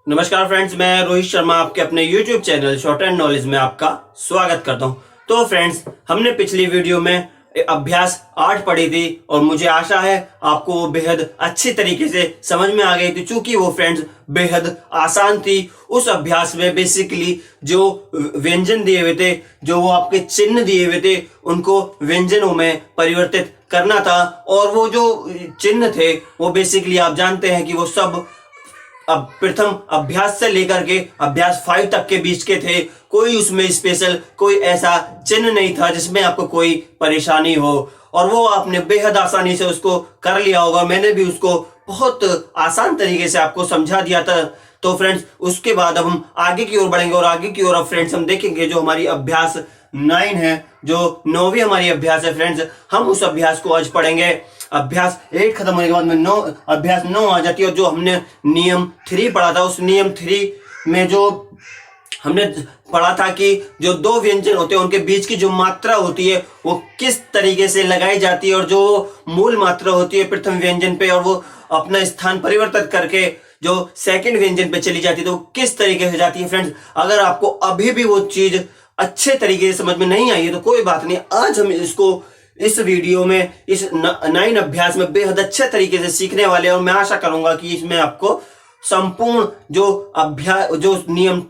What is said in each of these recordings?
नमस्कार फ्रेंड्स, मैं रोहित शर्मा आपके अपने YouTube channel short and knowledge में आपका स्वागत करता हूं। तो फ्रेंड्स, हमने पिछली वीडियो में अभ्यास 8 पढ़ी थी और मुझे आशा है आपको वो बेहद अच्छी तरीके से समझ में आ गई थी, चूंकि वो फ्रेंड्स बेहद आसान थी। उस अभ्यास में बेसिकली जो व्यंजन दिए हुए थे, जो वो आपके चिन्ह दिए हुए थे, उनको व्यंजनों में परिवर्तित करना था। और वो जो चिन्ह थे वो बेसिकली आप जानते हैं कि वो सब अब प्रथम अभ्यास से लेकर के अभ्यास 5 तक के बीच के थे। कोई उसमें स्पेशल कोई ऐसा चिन्ह नहीं था जिसमें आपको कोई परेशानी हो, और वो आपने बेहद आसानी से उसको कर लिया होगा। मैंने भी उसको बहुत आसान तरीके से आपको समझा दिया था। तो फ्रेंड्स, उसके बाद अब हम आगे की ओर बढ़ेंगे और आगे की ओर अब फ्रेंड्स हम देखेंगे जो हमारी अभ्यास 9 है, जो 9वीं हमारी अभ्यास है फ्रेंड्स, हम उस अभ्यास को आज पढ़ेंगे। अभ्यास 8 खत्म होने के बाद में अभ्यास 9 आ जाती है। और जो हमने नियम 3 पढ़ा था, उस नियम 3 में जो हमने पढ़ा था कि जो दो व्यंजन होते हैं उनके बीच की जो मात्रा होती है वो किस तरीके से लगाई जाती है, और जो मूल मात्रा होती है प्रथम व्यंजन पे और वो अपना स्थान परिवर्तित करके जो सेकंड व्यंजन पे चली जाती है तो वो किस तरीके से जाती है। फ्रेंड्स, अगर आपको अभी भी वो चीज अच्छे तरीके से समझ में नहीं आई है तो कोई बात नहीं, आज हम इसको इस वीडियो में इस 9 अभ्यास में बेहद अच्छे तरीके से सीखने वाले हैं। और मैं आशा करूंगा कि इसमें आपको संपूर्ण जो अभ्यास जो नियम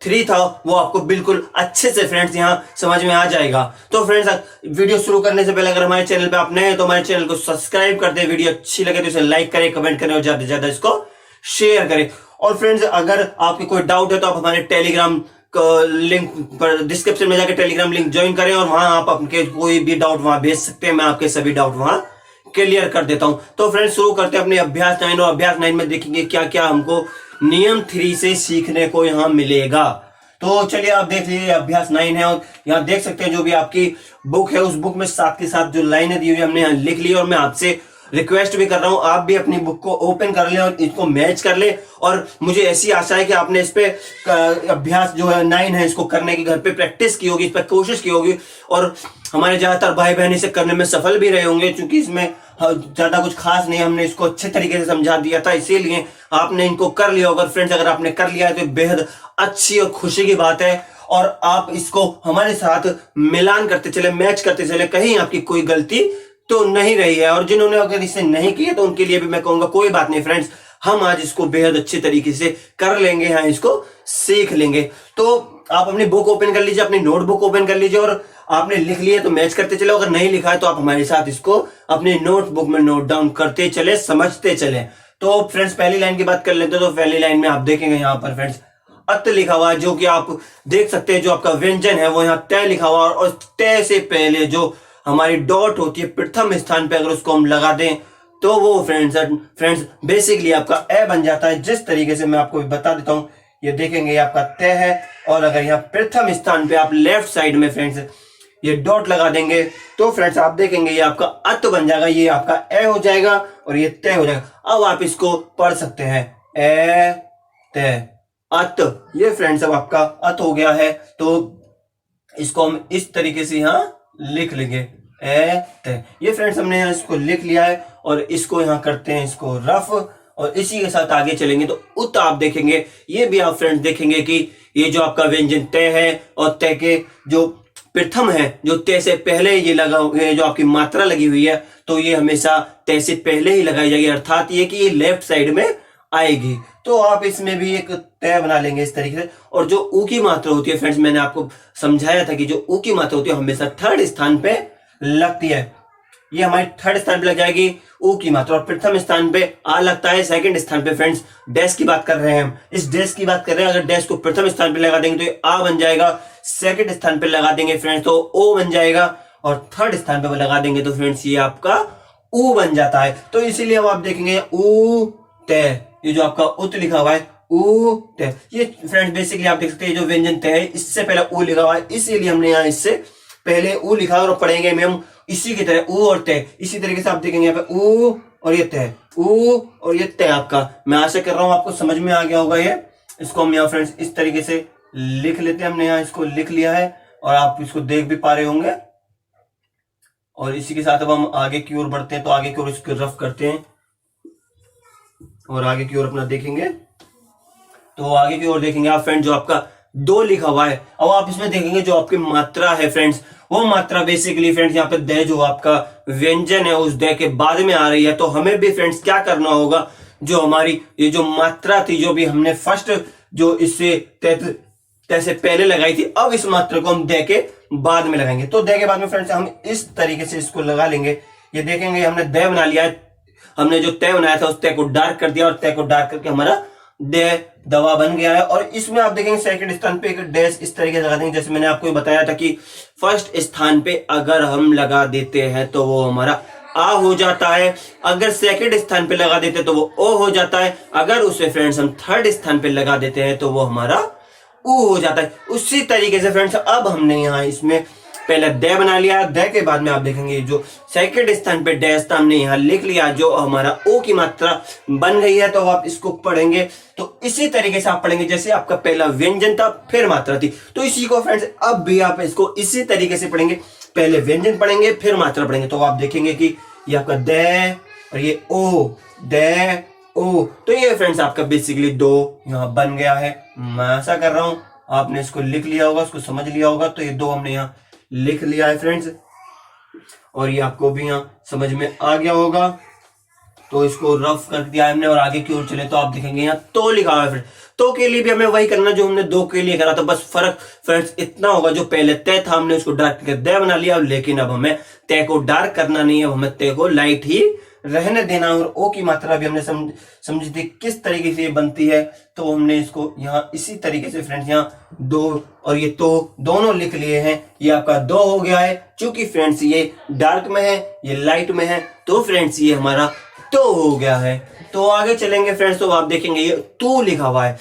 3 था वो आपको बिल्कुल अच्छे से फ्रेंड्स यहाँ समझ में आ जाएगा। तो फ्रेंड्स, वीडियो शुरू करने से पहले अगर हमारे चैनल पे आप नए हैं तो हमारे चैनल को सब्सक्राइब कर दें, वीडियो अच्छी लगे तो इसे लाइक करें, कमेंट करें और ज्यादा से ज्यादा इसको शेयर करें। और फ्रेंड्स, अगर आपकी कोई डाउट है तो आप हमारे टेलीग्राम लिंक पर डिस्क्रिप्शन में जाकर टेलीग्राम लिंक ज्वाइन करें और वहां आप अपने कोई भी डाउट वहां भेज सकते हैं। मैं आपके सभी डाउट वहां क्लियर कर देता हूं। तो फ्रेंड्स, शुरू करते हैं अपने अभ्यास 9 और अभ्यास 9 में देखेंगे क्या क्या हमको नियम 3 से सीखने को यहां मिलेगा। तो चलिए आप देख लीजिए, अभ्यास 9 है और यहाँ देख सकते हैं जो भी आपकी बुक है उस बुक में साथ के साथ जो लाइनें दी हुई हमने यहाँ लिख ली। और मैं आपसे रिक्वेस्ट भी कर रहा हूं, आप भी अपनी बुक को ओपन कर लें और इसको मैच कर लें। और मुझे ऐसी आशा है कि आपने इस पे अभ्यास जो है 9 है इसको करने की घर पे प्रैक्टिस की होगी, इस पर कोशिश की होगी, और हमारे ज्यादातर भाई बहन इसे करने में सफल भी रहे होंगे, क्योंकि इसमें ज्यादा कुछ खास नहीं, हमने इसको अच्छे तरीके से समझा दिया था, इसीलिए आपने इनको कर लिया होगा। फ्रेंड्स, अगर आपने कर लिया है तो बेहद अच्छी और खुशी की बात है, और आप इसको हमारे साथ मिलान करते चले, मैच करते चले, कहीं आपकी कोई गलती तो नहीं रही है। और जिन्होंने अगर इसे नहीं किया तो उनके लिए भी मैं कहूंगा कोई बात नहीं फ्रेंड्स, हम आज इसको बेहद अच्छे तरीके से कर लेंगे, हाँ इसको सीख लेंगे। तो आप अपनी बुक ओपन कर लीजिए, अपनी नोटबुक ओपन कर लीजिए, और आपने लिख लिया तो मैच करते चले, अगर नहीं लिखा है तो आप हमारे साथ इसको अपनी नोटबुक में नोट डाउन करते चले, समझते चले। तो फ्रेंड्स, पहली लाइन की बात कर लेते हैं। तो पहली लाइन में आप देखेंगे यहाँ पर फ्रेंड्स अत लिखा हुआ है, जो कि आप देख सकते हैं जो आपका व्यंजन है वो यहाँ तय लिखा हुआ है, और तय से पहले जो हमारी डॉट होती है प्रथम स्थान पे अगर उसको हम लगा दें तो वो फ्रेंड्स बेसिकली आपका ए बन जाता है। जिस तरीके से मैं आपको बता देता हूं, ये देखेंगे ये आपका तय है, और अगर यहाँ प्रथम स्थान पे आप लेफ्ट साइड में फ्रेंड्स ये डॉट लगा देंगे तो फ्रेंड्स आप देखेंगे ये आपका अत बन जाएगा, ये आपका ए हो जाएगा और ये तय हो जाएगा। अब आप इसको पढ़ सकते हैं, ए तय अत, ये फ्रेंड्स अब आपका अत हो गया है। तो इसको हम इस तरीके से यहाँ लिख लेंगे, ये फ्रेंड्स हमने यहाँ इसको लिख लिया है, और इसको यहाँ करते हैं इसको रफ, और इसी के साथ आगे चलेंगे तो उत आप देखेंगे, ये भी आप फ्रेंड्स देखेंगे कि ये जो आपका व्यंजन तय है और तय के जो प्रथम है, जो तय से पहले ये लगा हुआ जो आपकी मात्रा लगी हुई है, तो ये हमेशा तय से पहले ही लगाई जाएगी, अर्थात ये कि ये लेफ्ट साइड में आएगी। तो आप इसमें भी एक तय बना लेंगे इस तरीके से। और जो ऊ की मात्रा होती है फ्रेंड्स, मैंने आपको समझाया था कि जो ऊ की मात्रा होती है हमेशा थर्ड स्थान पे लगती है, ये हमारी थर्ड स्थान पे लग जाएगी ऊ की मात्रा, और प्रथम स्थान पे आ लगता है, सेकंड स्थान पे फ्रेंड्स डैश की बात कर रहे हैं हम, इस डैश की बात कर रहे हैं। अगर डैश को प्रथम स्थान पे लगा देंगे तो ये आ बन जाएगा, सेकंड स्थान पे लगा देंगे फ्रेंड्स तो ओ बन जाएगा, और थर्ड स्थान पे लगा देंगे तो फ्रेंड्स ये आपका ऊ बन जाता है। तो इसीलिए अब आप देखेंगे ऊ तय, ये जो आपका उत लिखा हुआ है ऊ तय, ये फ्रेंड्स बेसिकली आप देख सकते हैं जो व्यंजन तय है इससे पहले ऊ लिखा हुआ है, इसीलिए हमने यहाँ इससे पहले ऊ लिखा और पढ़ेंगे में हम इसी की तरह ऊ और तय, इसी तरीके से आप देखेंगे यहाँ पे ऊ और ये तय, ऊ और ये तय आपका। मैं आशा कर रहा हूँ आपको समझ में आ गया होगा ये। इसको हम यहाँ फ्रेंड्स इस तरीके से लिख लेते हैं, हमने यहाँ इसको लिख लिया है और आप इसको देख भी पा रहे होंगे। और इसी के साथ अब हम आगे की ओर बढ़ते हैं, तो आगे की ओर इसको रफ करते हैं और आगे की ओर अपना देखेंगे। तो आगे की ओर देखेंगे आप फ्रेंड्स जो आपका दो लिखा हुआ है, अब आप इसमें देखेंगे जो आपकी मात्रा है फ्रेंड्स, वो मात्रा बेसिकली फ्रेंड्स यहाँ पे दे जो आपका व्यंजन है उस दे के बाद में आ रही है। तो हमें भी फ्रेंड्स क्या करना होगा, जो हमारी ये जो मात्रा थी जो भी हमने फर्स्ट जो इससे तैसे पहले लगाई थी, अब इस मात्रा को हम दे के बाद में लगाएंगे। तो दे के बाद में फ्रेंड्स हम इस तरीके से इसको लगा लेंगे। ये देखेंगे हमने दे बना लिया है, हमने जो तय बनाया था उस तय को डार्क कर दिया और तय को डार्क करके हमारा दे दवा बन गया है। और इसमें आप देखेंगे सेकंड स्थान पे एक डैश इस तरीके से लगा देंगे, जैसे मैंने आपको बताया था कि फर्स्ट स्थान पे अगर हम लगा देते हैं तो वो हमारा आ हो जाता है, अगर सेकंड स्थान पे लगा देते हैं तो वो ओ हो जाता है, अगर उसे फ्रेंड्स हम थर्ड स्थान पे लगा देते हैं तो वो हमारा ऊ हो जाता है। उसी तरीके से फ्रेंड्स अब हमने यहाँ इसमें पहले दे बना लिया, दे के बाद में आप देखेंगे जो सेकंड स्थान पे डैश था हमने यहाँ लिख लिया, जो हमारा ओ की मात्रा बन गई है। तो आप इसको पढ़ेंगे तो इसी तरीके से आप पढ़ेंगे जैसे आपका पहला व्यंजन था फिर मात्रा थी। तो इसी को फ्रेंड्स अब भी आप इसको इसी तरीके से पढ़ेंगे, पहले व्यंजन पढ़ेंगे फिर मात्रा पढ़ेंगे। तो आप देखेंगे कि ये आपका दे और ये ओ, दे ओ। तो ये फ्रेंड्स आपका बेसिकली दो यहाँ बन गया है। मैं आशा कर रहा हूं आपने इसको लिख लिया होगा, इसको समझ लिया होगा। तो ये दो हमने यहाँ लिख लिया है फ्रेंड्स, और ये आपको भी यहाँ समझ में आ गया होगा। तो इसको रफ कर दिया हमने और आगे की ओर चले तो आप देखेंगे यहाँ तो लिखा हुआ है फ्रेंड्स। तो के लिए भी हमें वही करना जो हमने दो के लिए करा था, बस फर्क फ्रेंड्स इतना होगा, जो पहले तय था हमने उसको डार्क करके दे बना लिया, लेकिन अब हमें तय को डार्क करना नहीं है, हमें तय को लाइट ही रहने देना। और ओ की मात्रा भी हमने समझी थी किस तरीके से ये बनती है, तो हमने इसको यहाँ इसी तरीके से फ्रेंड्स यहाँ दो और ये तो दोनों लिख लिए हैं। ये आपका दो हो गया है, क्योंकि फ्रेंड्स ये डार्क में है ये लाइट में है, तो फ्रेंड्स ये हमारा तो हो गया है। तो आगे चलेंगे फ्रेंड्स तो आप देखेंगे ये तू लिखा हुआ है।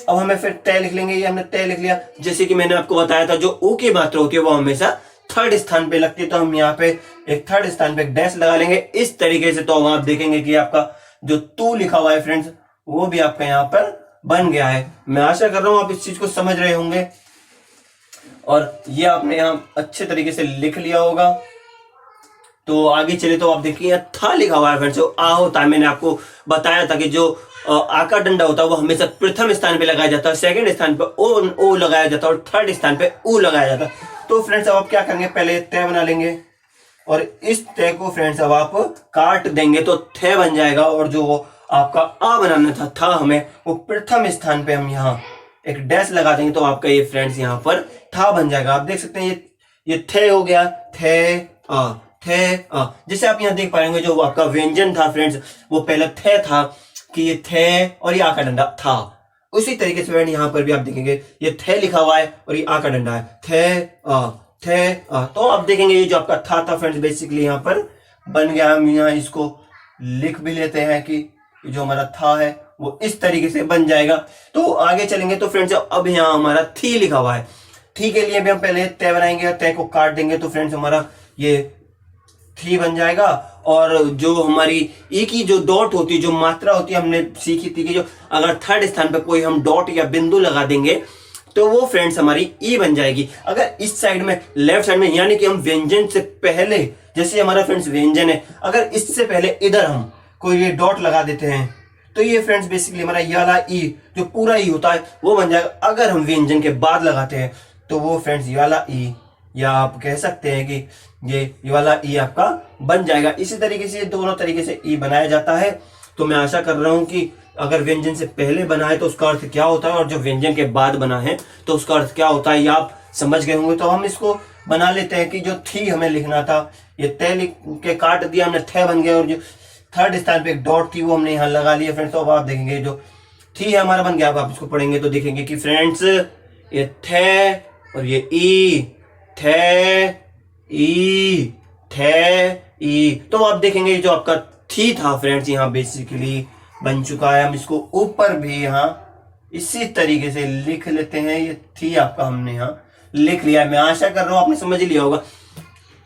अब हमें फिर तय लिख लेंगे, ये हमने तय लिख लिया। जैसे कि मैंने आपको बताया था जो ओ की मात्रा होती है वो हमेशा थर्ड स्थान पे लगती है, तो हम यहाँ पे एक थर्ड स्थान पे एक डैश लगा लेंगे इस तरीके से। तो आप देखेंगे कि आपका जो तू लिखा हुआ है फ्रेंड्स वो भी आपका यहाँ पर बन गया है। मैं आशा कर रहा हूँ आप इस चीज को समझ रहे होंगे और ये आपने यहाँ अच्छे तरीके से लिख लिया होगा। तो आगे चले तो आप देखिए था लिखा हुआ है फ्रेंड्स, आ होता है। मैंने आपको बताया था कि जो आ का डंडा होता है वो हमेशा प्रथम स्थान पे लगाया जाता है, सेकंड स्थान पे ओ लगाया जाता है और थर्ड स्थान पे ऊ लगाया जाता है। तो फ्रेंड्स अब आप क्या करेंगे, पहले तय बना लेंगे और इस तय को फ्रेंड्स अब आप काट देंगे तो थे बन जाएगा, और जो आपका आ बनाना था हमें वो प्रथम स्थान पे हम यहाँ एक डैश लगा देंगे तो आपका ये फ्रेंड्स यहाँ पर था बन जाएगा। आप देख सकते हैं ये थे हो गया, थे आ थे आ। जैसे आप यहाँ देख पाएंगे जो आपका व्यंजन था फ्रेंड्स वो पहले थे था कि ये थे और ये आ का डंडा था, उसी तरीके से फ्रेंड यहाँ पर भी आप देखेंगे ये थे लिखा हुआ है और ये आ का डंडा है, थे आ। तो आप देखेंगे ये जो आपका था फ्रेंड्स बेसिकली यहाँ पर बन गया। हम यहाँ इसको लिख भी लेते हैं कि जो हमारा था है वो इस तरीके से बन जाएगा। तो आगे चलेंगे तो फ्रेंड्स अब यहाँ हमारा थी लिखा हुआ है, थी के लिए भी हम पहले तय बनाएंगे और तय को काट देंगे तो फ्रेंड्स हमारा ये थी बन जाएगा। और जो हमारी ई की जो डॉट होती है, जो मात्रा होती है, हमने सीखी थी कि जो अगर थर्ड स्थान पे कोई हम डॉट या बिंदु लगा देंगे तो वो फ्रेंड्स हमारी ई बन जाएगी। अगर इस साइड में लेफ्ट साइड में यानी कि हम व्यंजन से पहले, जैसे हमारा फ्रेंड्स व्यंजन है, अगर इससे पहले इधर हम कोई ये डॉट लगा देते हैं तो ये फ्रेंड्स बेसिकली हमारा ये वाला ई जो पूरा ई होता है वो बन जाएगा। अगर हम व्यंजन के बाद लगाते हैं तो वो फ्रेंड्स ये वाला ई, या आप कह सकते हैं कि ये वाला ई आपका बन जाएगा। इसी तरीके से दोनों तरीके से ई बनाया जाता है। तो मैं आशा कर रहा हूं कि अगर व्यंजन से पहले बना है तो उसका अर्थ क्या होता है और जो व्यंजन के बाद बना है तो उसका अर्थ क्या होता है, ये आप समझ गए होंगे। तो हम इसको बना लेते हैं कि जो थी हमें लिखना था ये तय लिख के काट दिया हमने, थे बन गया, और जो थर्ड स्थान पे एक डॉट थी वो हमने यहाँ लगा लिया फ्रेंड्स। तो अब आप देखेंगे जो थी है हमारा बन गया। अब आप इसको पढ़ेंगे तो देखेंगे कि फ्रेंड्स ये थे और ये ई, थे ई, थे ई। तो आप देखेंगे जो आपका थी था फ्रेंड्स यहाँ बेसिकली बन चुका है। हम इसको ऊपर भी यहाँ इसी तरीके से लिख लेते हैं, ये थी आपका हमने यहाँ लिख लिया है। मैं आशा कर रहा हूँ आपने समझ लिया होगा।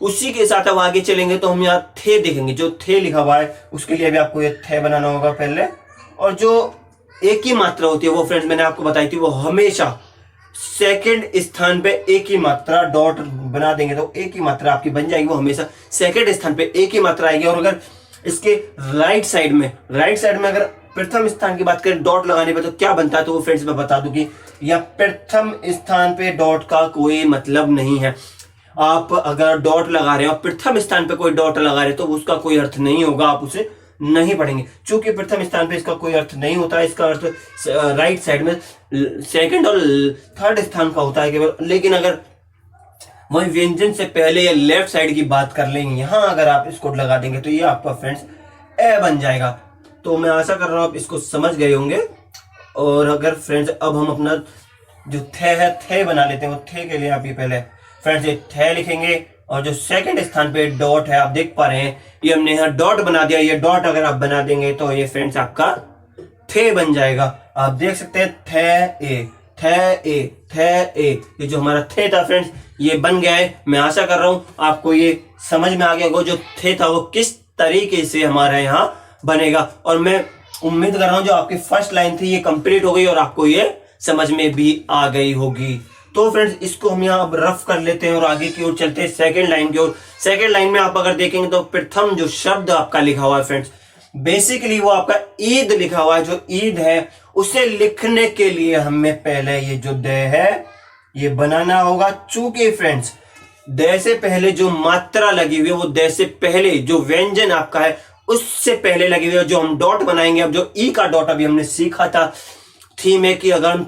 उसी के साथ अब आगे चलेंगे तो हम यहाँ थे देखेंगे, जो थे लिखा हुआ है उसके लिए भी आपको ये थे बनाना होगा पहले। और जो एक ही मात्रा होती है वो फ्रेंड्स मैंने आपको बताई थी वो हमेशा सेकंड स्थान पे एक ही मात्रा डॉट बना देंगे तो एक ही मात्रा आपकी बन जाएगी, वो हमेशा सेकंड स्थान पे एक ही मात्रा आएगी। और अगर इसके राइट साइड में अगर प्रथम स्थान की बात करें डॉट लगाने पे तो क्या बनता है, तो वो फ्रेंड्स मैं बता दूं कि यह प्रथम स्थान पे डॉट का कोई मतलब नहीं है। आप अगर डॉट लगा रहे हो, प्रथम स्थान पे कोई डॉट लगा रहे हो, तो उसका कोई अर्थ नहीं होगा, आप उसे नहीं पढ़ेंगे। चूंकि प्रथम स्थान पे इसका कोई अर्थ नहीं होता है, इसका अर्थ राइट साइड में सेकंड और थर्ड स्थान का होता है केवल। लेकिन अगर वही व्यंजन से पहले या लेफ्ट साइड की बात कर लेंगे, यहां अगर आप इसको लगा देंगे तो ये आपका फ्रेंड्स ए बन जाएगा। तो मैं आशा कर रहा हूं आप इसको समझ गए होंगे। और अगर फ्रेंड्स अब हम अपना जो थे है थे बना लेते हैं, वो थे के लिए आप ये पहले फ्रेंड्स ये थे लिखेंगे, और जो सेकंड स्थान पे डॉट है आप देख पा रहे हैं, ये हमने यहाँ डॉट बना दिया। ये डॉट अगर आप बना देंगे तो ये फ्रेंड्स आपका थे बन जाएगा। आप देख सकते हैं थे ए थे ए थे ए, ये जो हमारा थे था फ्रेंड्स ये बन गया है। मैं आशा कर रहा हूं आपको ये समझ में आ गया होगा जो थे था वो किस तरीके से हमारे यहाँ बनेगा। और मैं उम्मीद कर रहा हूं जो आपकी फर्स्ट लाइन थी ये कंप्लीट हो गई और आपको ये समझ में भी आ गई होगी। तो फ्रेंड्स इसको हम यहाँ अब रफ कर लेते हैं और आगे की ओर चलते हैं सेकंड लाइन की ओर। सेकंड लाइन में आप अगर देखेंगे तो प्रथम जो शब्द आपका लिखा हुआ है फ्रेंड्स, बेसिकली वो आपका ईद लिखा हुआ है। जो ईद है उसे लिखने के लिए हमें पहले ये जो द है ये बनाना होगा। चूंकि फ्रेंड्स द से पहले जो मात्रा लगी हुई है वो द से पहले जो व्यंजन आपका है उससे पहले लगी हुई है। जो हम डॉट बनाएंगे, अब जो ई का डॉट अभी हमने सीखा था थी में कि अगर हम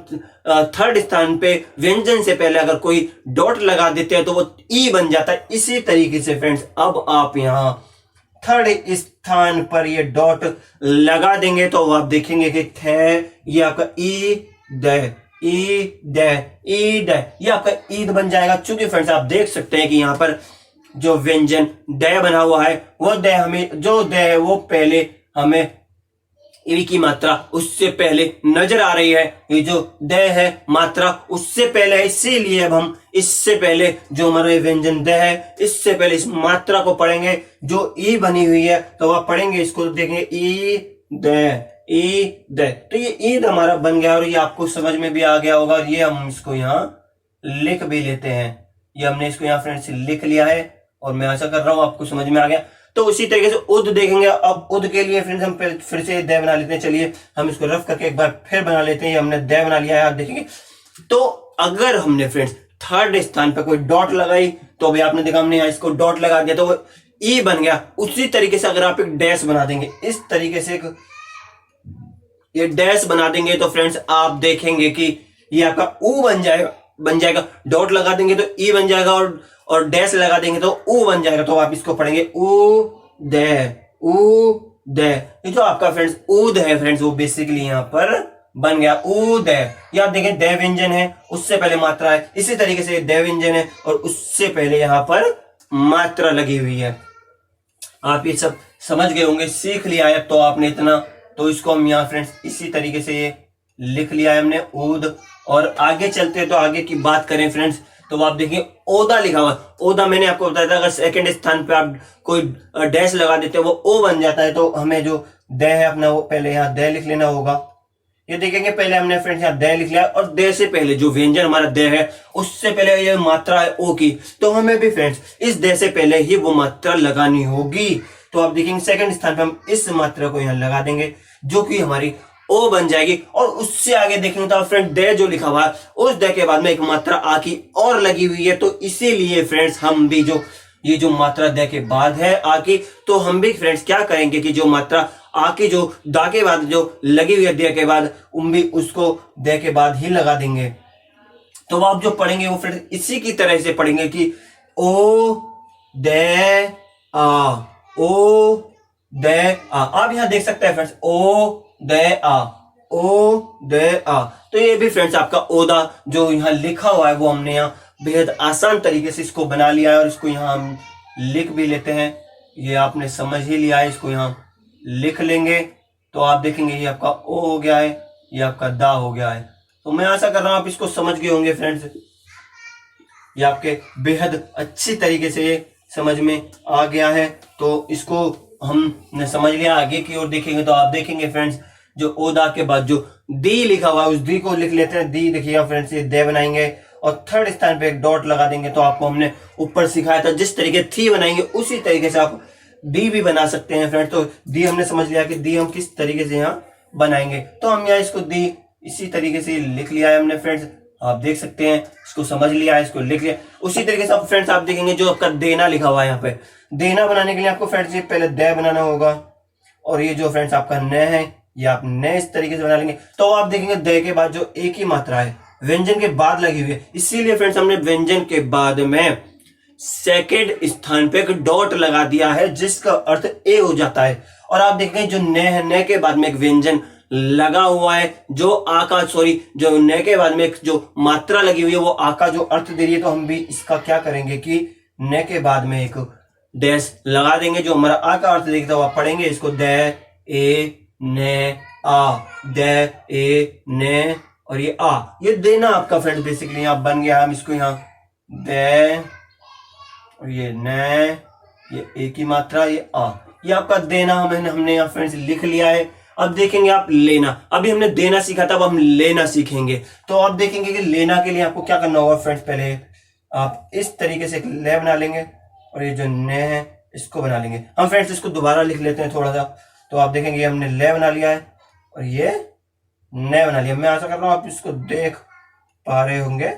थर्ड स्थान पे व्यंजन से पहले अगर कोई डॉट लगा देते हैं तो वो ई बन जाता है। इसी तरीके से फ्रेंड्स अब आप यहाँ थर्ड स्थान पर ये डॉट लगा देंगे तो आप देखेंगे कि थे ये आपका ई द ये आपका ईद बन जाएगा। चूंकि फ्रेंड्स आप देख सकते हैं कि यहाँ पर जो व्यंजन द बना हुआ है वो द हमें जो द है वो पहले हमें ई की मात्रा उससे पहले नजर आ रही है। ये जो द है मात्रा उससे पहले है, इसीलिए अब हम इससे पहले जो हमारा व्यंजन द है इससे पहले इस मात्रा को पढ़ेंगे। जो ई बनी हुई है तो आप पढ़ेंगे इसको तो देखेंगे ई द। तो ये ईद हमारा बन गया और ये आपको समझ में भी आ गया होगा। और ये हम इसको यहाँ लिख भी लेते हैं। ये हमने इसको यहाँ फ्रेंड्स लिख लिया है और मैं आशा कर रहा हूँ आपको समझ में आ गया। तो उसी तरीके से उद देखेंगे। अब उद के लिए फ्रेंड्स हम फिर से द बना लेते हैं। चलिए हम इसको रफ करके एक बार फिर बना लेते हैं। ये हमने द बना लिया है, आप देखेंगे। तो अगर हमने फ्रेंड्स थर्ड स्थान पर कोई डॉट लगाई तो अभी आपने देखा हमने यहाँ इसको डॉट लगा दिया तो वो ई बन गया। उसी तरीके से अगर आप एक डैश बना देंगे, इस तरीके से एक ये डैश बना देंगे तो फ्रेंड्स आप देखेंगे कि ये आपका ऊ बन जाएगा। डॉट लगा देंगे तो ई बन जाएगा और डैश लगा देंगे तो ऊ बन जाएगा। तो आप इसको पढ़ेंगे ऊ द। ये जो आपका फ्रेंड्स ऊद है फ्रेंड्स वो बेसिकली यहाँ पर बन गया ऊद। ये आप देखें द व्यंजन है उससे पहले मात्रा है, इसी तरीके से द व्यंजन है और उससे पहले यहाँ पर मात्रा लगी हुई है। आप ये सब समझ गए होंगे, सीख लिया है तो आपने इतना। तो इसको हम यहाँ फ्रेंड्स इसी तरीके से ये लिख लिया है हमने ऊद। और आगे चलते हैं तो आगे की बात करें फ्रेंड्स तो आप देखिए ओदा लिखा हुआ है। ओदा मैंने आपको बताया था अगर सेकंड स्थान पे आप कोई डैश लगा देते हैं वो ओ बन जाता है। तो हमें जो द है अपना वो पहले यहाँ द लिख लेना होगा। ये देखेंगे पहले हमने फ्रेंड्स यहाँ द लिख लिया और द से पहले जो व्यंजन हमारा द है उससे पहले ये मात्रा है ओ की, तो हमें भी फ्रेंड्स इस द से पहले ही वो मात्रा लगानी होगी। तो आप देखेंगे सेकंड स्थान पे हम इस मात्रा को यहाँ लगा देंगे जो कि हमारी ओ बन जाएगी। और उससे आगे देखेंगे तो फ्रेंड द जो लिखा हुआ है उस द के बाद में एक मात्रा आ की और लगी हुई है। तो इसीलिए फ्रेंड्स हम भी जो ये जो मात्रा द के बाद है आ की, तो हम भी फ्रेंड्स क्या करेंगे कि जो मात्रा आ की जो दा के बाद जो लगी हुई है द के बाद हम भी उसको द के बाद ही लगा देंगे। तो आप जो पढ़ेंगे वो फ्रेंड्स इसी की तरह से पढ़ेंगे कि ओ द आ ओ द आ। आप यहां देख सकते हैं फ्रेंड्स ओ द आ ओ द आ। तो ये भी फ्रेंड्स आपका ओदा जो यहाँ लिखा हुआ है वो हमने यहाँ बेहद आसान तरीके से इसको बना लिया है और इसको यहाँ हम लिख भी लेते हैं। ये आपने समझ ही लिया है, इसको यहाँ लिख लेंगे तो आप देखेंगे ये आपका ओ हो गया है, ये आपका दा हो गया है। तो मैं आशा कर रहा हूं आप इसको समझ गए होंगे फ्रेंड्स। ये आपके बेहद अच्छी तरीके से ये समझ में आ गया है। तो इसको हमने समझ लिया। आगे की ओर देखेंगे तो आप देखेंगे फ्रेंड्स जो ओदा के बाद जो दी लिखा हुआ है उस दी को लिख लेते हैं। दी देखिए फ्रेंड्स ये दे बनाएंगे और थर्ड स्थान पे एक डॉट लगा देंगे। तो आपको हमने ऊपर सिखाया था जिस तरीके थी बनाएंगे उसी तरीके से आप दी भी बना सकते हैं फ्रेंड्स। तो दी हमने समझ लिया कि दी हम किस तरीके से यहाँ बनाएंगे। तो हम यहाँ इसको दी इसी तरीके से लिख लिया है हमने फ्रेंड्स, आप देख सकते हैं, इसको समझ लिया है, इसको लिख लिया। उसी तरीके से आप फ्रेंड्स आप देखेंगे जो आपका देना लिखा हुआ है यहाँ पे, देना बनाने के लिए आपको फ्रेंड्स ये पहले दे बनाना होगा, और ये जो फ्रेंड्स आपका न है ये आप न इस तरीके से बना लेंगे। तो आप देखेंगे दे के बाद जो एक ही मात्रा है व्यंजन के बाद लगी हुई है, इसीलिए फ्रेंड्स हमने व्यंजन के बाद में सेकंड स्थान पे एक डॉट लगा दिया है जिसका अर्थ ए हो जाता है। और आप देखेंगे जो न है, न के बाद में एक व्यंजन लगा हुआ है, जो आका जो न के बाद में एक जो मात्रा लगी हुई है वो आका जो अर्थ दे रही है, तो हम भी इसका क्या करेंगे कि न के बाद में एक डैश लगा देंगे जो हमारा आ का अर्थ देखता हुआ पढ़ेंगे इसको दे ए ने आ, दे ए ने, और ये आ, ये देना आपका फ्रेंड बेसिकली यहाँ बन गया। हम इसको यहाँ दे और ये न, ये ए की मात्रा, ये आ, ये आपका देना हमने यहाँ फ्रेंड्स लिख लिया है। अब देखेंगे आप लेना, अभी हमने देना सीखा था, अब हम लेना सीखेंगे। तो आप देखेंगे कि लेना के लिए आपको क्या करना होगा फ्रेंड्स, पहले आप इस तरीके से एक ले बना लेंगे और ये जो न है इसको बना लेंगे। हम फ्रेंड्स इसको दोबारा लिख लेते हैं थोड़ा सा। तो आप देखेंगे हमने ले बना लिया है और ये न बना लिया। मैं आशा कर रहा हूं आप इसको देख पा रहे होंगे।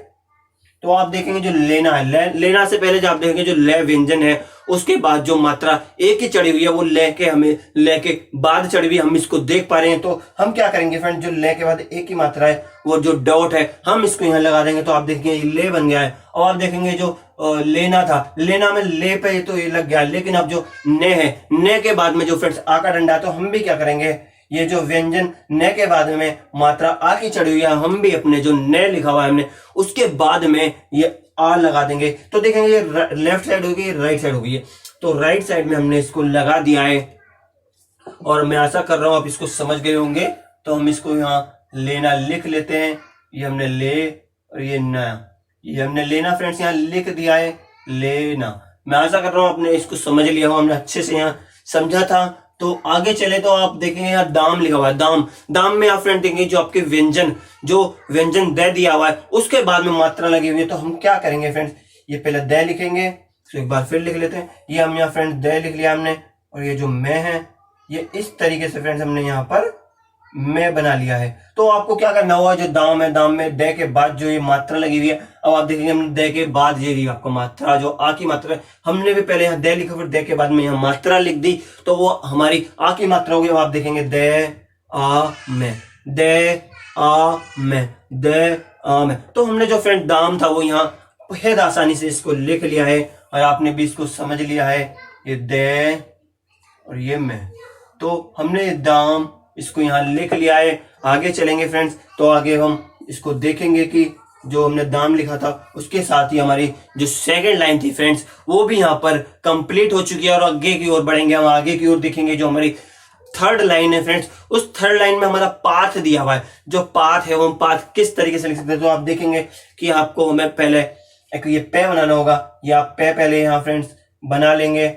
तो आप देखेंगे जो लेना है, लेना से पहले जो आप देखेंगे जो ले व्यंजन है उसके बाद जो मात्रा एक ही चढ़ी हुई है वो ले के हमें ले के बाद चढ़ी हुई हम इसको देख पा रहे हैं। तो हम क्या करेंगे फ्रेंड, जो ले के बाद एक ही मात्रा है वो जो डॉट है हम इसको यहाँ लगा देंगे। तो आप देखेंगे ले बन गया है। और आप देखेंगे जो लेना था, लेना में ले पे तो ये लग गया, लेकिन अब जो ने है, ने के बाद में जो फ्रेंड्स आ का डंडा है, तो हम भी क्या करेंगे, ये जो व्यंजन न के बाद में मात्रा आ की चढ़ी हुई है हम भी अपने जो न लिखा हुआ है हमने उसके बाद में ये आ लगा देंगे। तो देखेंगे ये लेफ्ट साइड होगी, राइट साइड होगी। तो राइट साइड में हमने इसको लगा दिया है और मैं आशा कर रहा हूं आप इसको समझ गए होंगे। तो हम इसको यहाँ लेना लिख लेते हैं, ये हमने ले और ये ना, ये हमने लेना फ्रेंड्स यहाँ लिख दिया है, लेना। मैं आशा कर रहा हूं आपने इसको समझ लिया हो, हमने अच्छे से यहाँ समझा था। तो आगे चले तो आप देखेंगे यहाँ दाम लिखा हुआ है, दाम, दाम में आप फ्रेंड देखेंगे जो आपके व्यंजन, जो व्यंजन दे दिया हुआ है उसके बाद में मात्रा लगी हुई है। तो हम क्या करेंगे फ्रेंड्स, ये पहले दे लिखेंगे, तो एक बार फिर लिख लेते हैं। ये हम यहाँ फ्रेंड्स दे लिख लिया हमने, और ये जो मैं है ये इस तरीके से फ्रेंड्स हमने यहाँ पर मैं बना लिया है। तो आपको क्या करना हुआ, जो दाम है, दाम में दे के बाद जो ये मात्रा लगी हुई है, अब आप देखेंगे हमने दे के बाद ये आपको मात्रा जो आ की मात्रा है, हमने भी पहले यहाँ दे लिखा फिर दे के बाद में यहाँ मात्रा लिख दी, तो वो हमारी आ की मात्रा होगी। अब आप देखेंगे दे आ में, दे आ में, दे आ में। तो हमने जो फ्रेंड दाम था वो यहाँ बेहद आसानी से इसको लिख लिया है और आपने भी इसको समझ लिया है, ये दे और ये में। तो हमने दाम इसको यहाँ लिख लिया है। आगे चलेंगे फ्रेंड्स, तो आगे हम इसको देखेंगे कि जो हमने दाम लिखा था उसके साथ ही हमारी जो सेकंड लाइन थी फ्रेंड्स वो भी यहाँ पर कंप्लीट हो चुकी है। और आगे की ओर बढ़ेंगे, हम आगे की ओर देखेंगे जो हमारी थर्ड लाइन है फ्रेंड्स, उस थर्ड लाइन में हमारा पाथ दिया हुआ है। जो पाथ है वो हम पाथ किस तरीके से लिख सकते हैं, तो आप देखेंगे कि आपको हमें पहले एक ये पे बनाना होगा, या पे पहले यहाँ फ्रेंड्स बना लेंगे।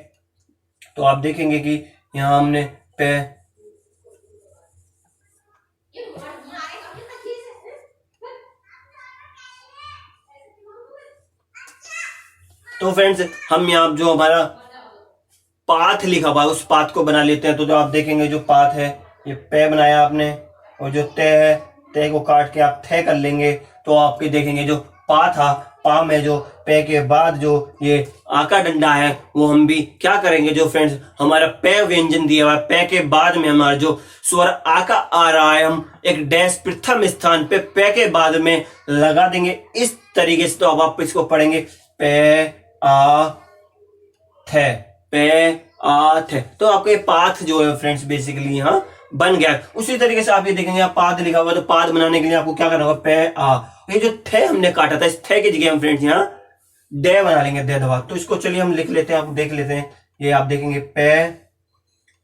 तो आप देखेंगे कि यहाँ हमने पे, तो फ्रेंड्स हम यहाँ जो हमारा पाथ लिखा हुआ है उस पाथ को बना लेते हैं। तो जो आप देखेंगे जो पाथ है ये पे बनाया आपने, और जो ते है, ते को काट के आप थे कर लेंगे। तो आपके देखेंगे जो पा था, पा में जो पे के बाद जो ये आका डंडा है वो हम भी क्या करेंगे, जो फ्रेंड्स हमारा पे व्यंजन दिया हुआ है, पे के बाद में हमारा जो स्वर आका आ रहा है हम एक डैश प्रथम स्थान पे के बाद में लगा देंगे इस तरीके से। तो अब आप इसको पढ़ेंगे पे आ थे, पे आ थे। तो आपके पाथ जो है फ्रेंड्स बेसिकली यहाँ बन गया। उसी तरीके से आप ये देखेंगे आप पाद लिखा हुआ, तो पाद बनाने के लिए आपको क्या करना होगा, पे आ, ये जो थे हमने काटा था इस थे की जगह हम फ्रेंड्स यहाँ दे बना लेंगे, दे दबा। तो इसको चलिए हम लिख लेते हैं, आप देख लेते हैं। ये आप देखेंगे पे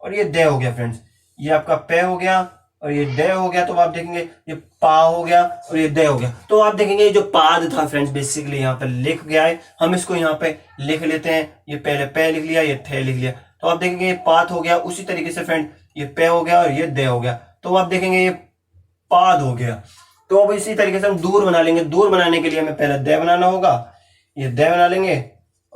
और ये दे हो गया फ्रेंड्स, ये आपका पे हो गया और ये दे हो गया। तो आप देखेंगे ये पा हो गया और ये दे हो गया। तो आप देखेंगे ये जो पाद था फ्रेंड्स बेसिकली यहाँ पे लिख गया है। हम इसको यहाँ पे लिख लेते हैं, ये पहले पे लिख लिया, ये थे लिख लिया। तो आप देखेंगे ये पाद हो गया। उसी तरीके से फ्रेंड ये पे हो गया और ये दे हो गया। तो आप देखेंगे ये पाद हो गया। तो अब इसी तरीके से हम दूर बना लेंगे। दूर बनाने के लिए हमें पहले दे बनाना होगा, ये दे बना लेंगे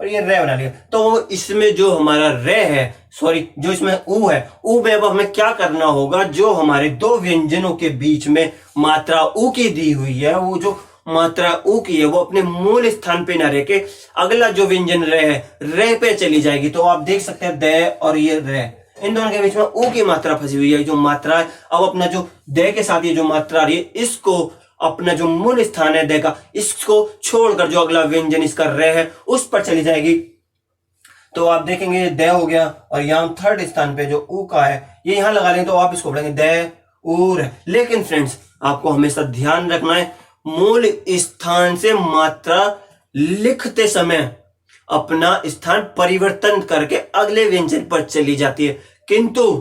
और ये रे बना लिया। तो इसमें जो हमारा रे है, सॉरी जो इसमें ऊ है, ऊ में अब हमें क्या करना होगा, जो हमारे दो व्यंजनों के बीच में मात्रा ऊ की दी हुई है, वो जो मात्रा ऊ की है वो अपने मूल स्थान पे ना रह के अगला जो व्यंजन रे है रे पे चली जाएगी। तो आप देख सकते हैं दे और ये रे, इन दोनों के बीच में ऊ की मात्रा फंसी हुई है। जो मात्रा है अब अपना जो दे के साथ ये जो मात्रा आ रही है, इसको अपना जो मूल स्थान है दे का, इसको छोड़कर जो अगला व्यंजन इसका रे है उस पर चली जाएगी। तो आप देखेंगे दे हो गया, और यहाँ थर्ड स्थान पे जो ऊ का है ये यहां लगा लेंगे, तो आप इसको पढ़ेंगे दे ऊर। लेकिन फ्रेंड्स आपको हमेशा ध्यान रखना है, मूल स्थान से मात्रा लिखते समय अपना स्थान परिवर्तन करके अगले व्यंजन पर चली जाती है, किंतु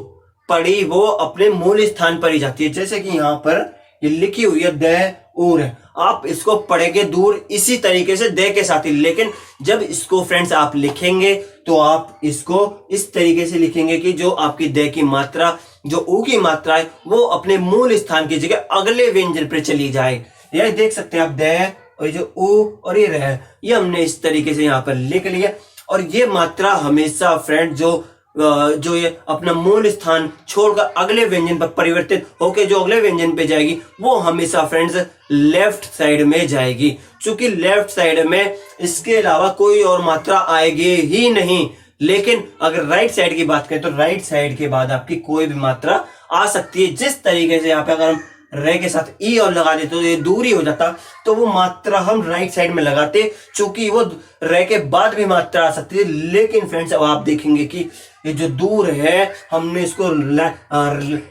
पढ़ी वो अपने मूल स्थान पर ही जाती है। जैसे कि यहाँ पर ये लिखी हुई है दे ऊर है, आप इसको पढ़ेंगे दूर इसी तरीके से दे के साथ ही, लेकिन जब इसको फ्रेंड्स आप लिखेंगे तो आप इसको इस तरीके से लिखेंगे कि जो आपकी दे की मात्रा, जो ऊ की मात्रा है वो अपने मूल स्थान की जगह अगले व्यंजन पर चली जाए। यह देख सकते हैं आप दे और ये जो ऊ और ये रह, ये हमने इस तरीके से यहाँ पर लिख लिया। और ये मात्रा हमेशा फ्रेंड जो ये अपना मूल स्थान छोड़कर अगले व्यंजन पर परिवर्तित होकर जो अगले व्यंजन पे जाएगी वो हमेशा फ्रेंड्स लेफ्ट साइड में जाएगी, क्योंकि लेफ्ट साइड में इसके अलावा कोई और मात्रा आएगी ही नहीं। लेकिन अगर राइट साइड की बात करें तो राइट साइड के बाद आपकी कोई भी मात्रा आ सकती है। जिस तरीके से यहाँ पे अगर हम रे के साथ ई और लगा देते तो ये दूरी हो जाता, तो वो मात्रा हम राइट साइड में लगाते, क्योंकि वो रे के बाद भी मात्रा आ सकती है। लेकिन फ्रेंड्स अब आप देखेंगे कि ये जो दूर है हमने इसको